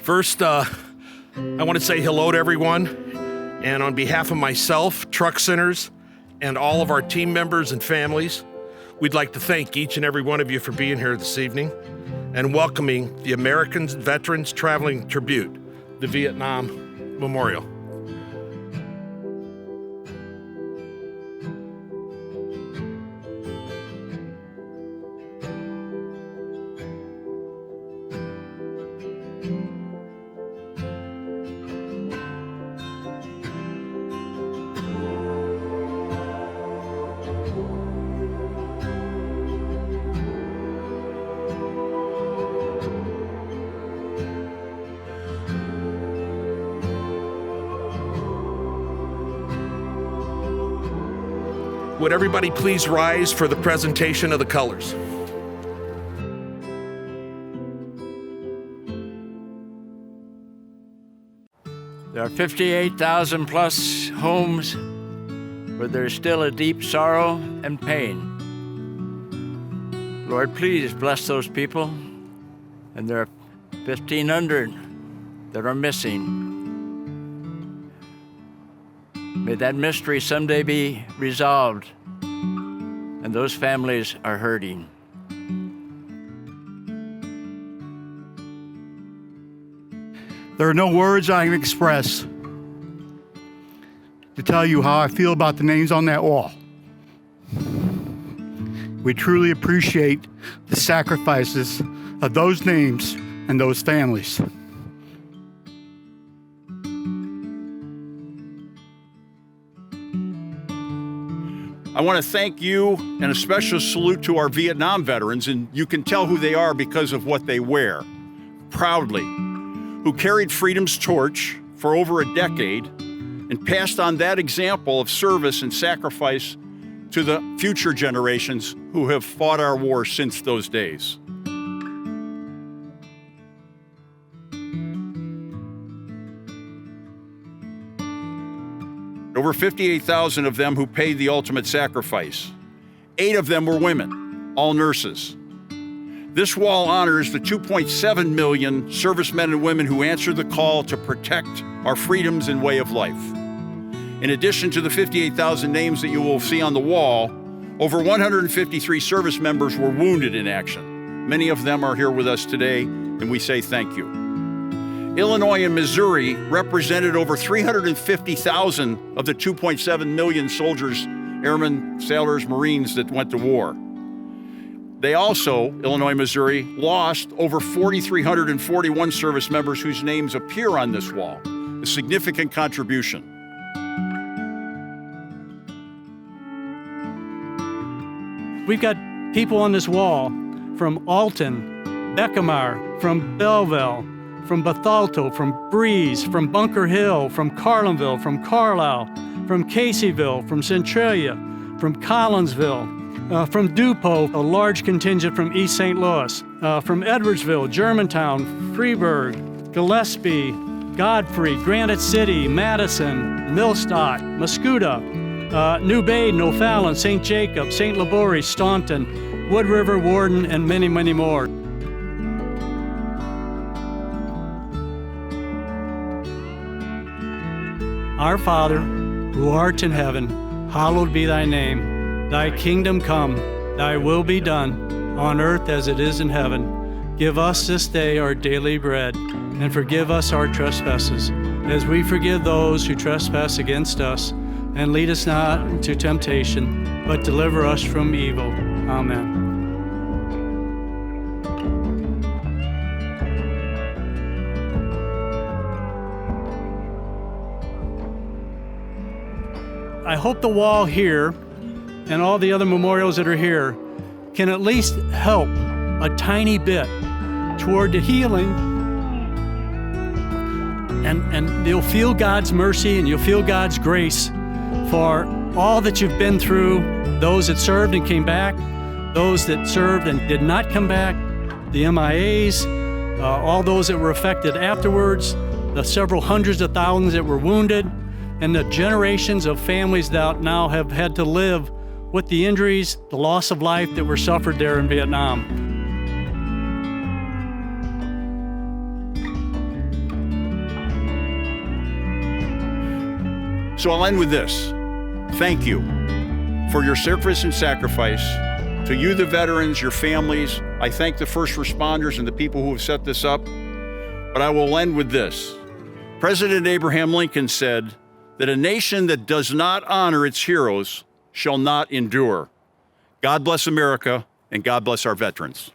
First, I want to say hello to everyone, and on behalf of myself, Truck Centers, and all of our team members and families, we'd like to thank each and every one of you for being here this evening and welcoming the American Veterans Traveling Tribute, the Vietnam Memorial. Would everybody please rise for the presentation of the colors? There are 58,000 plus homes where there's still a deep sorrow and pain. Lord, please bless those people. And there are 1,500 that are missing. May that mystery someday be resolved, and those families are hurting. There are no words I can express to tell you how I feel about the names on that wall. We truly appreciate the sacrifices of those names and those families. I want to thank you, and a special salute to our Vietnam veterans, and you can tell who they are because of what they wear, proudly, who carried freedom's torch for over a decade and passed on that example of service and sacrifice to the future generations who have fought our war since those days. Over 58,000 of them who paid the ultimate sacrifice. 8 of them were women, all nurses. This wall honors the 2.7 million servicemen and women who answered the call to protect our freedoms and way of life. In addition to the 58,000 names that you will see on the wall, over 153 service members were wounded in action. Many of them are here with us today, and we say thank you. Illinois and Missouri represented over 350,000 of the 2.7 million soldiers, airmen, sailors, Marines that went to war. They also, Illinois and Missouri, lost over 4,341 service members whose names appear on this wall, a significant contribution. We've got people on this wall from Alton, Beckamar, from Belleville, from Bethalto, from Breeze, from Bunker Hill, from Carlinville, from Carlisle, from Caseyville, from Centralia, from Collinsville, from Dupo, a large contingent from East St. Louis, from Edwardsville, Germantown, Freeburg, Gillespie, Godfrey, Granite City, Madison, Millstock, Mascoutah, New Baden, O'Fallon, St. Jacob, St. Laborie, Staunton, Wood River, Warden, and many, many more. Our Father, who art in heaven, hallowed be thy name. Thy kingdom come, thy will be done, on earth as it is in heaven. Give us this day our daily bread, and forgive us our trespasses, as we forgive those who trespass against us. And lead us not into temptation, but deliver us from evil. Amen. I hope the wall here and all the other memorials that are here can at least help a tiny bit toward the healing. And you'll feel God's mercy and you'll feel God's grace for all that you've been through, those that served and came back, those that served and did not come back, the MIAs, all those that were affected afterwards, the several hundreds of thousands that were wounded, and the generations of families that now have had to live with the injuries, the loss of life that were suffered there in Vietnam. So I'll end with this. Thank you for your service and sacrifice. To you, the veterans, your families, I thank the first responders and the people who have set this up. But I will end with this. President Abraham Lincoln said that a nation that does not honor its heroes shall not endure. God bless America, and God bless our veterans.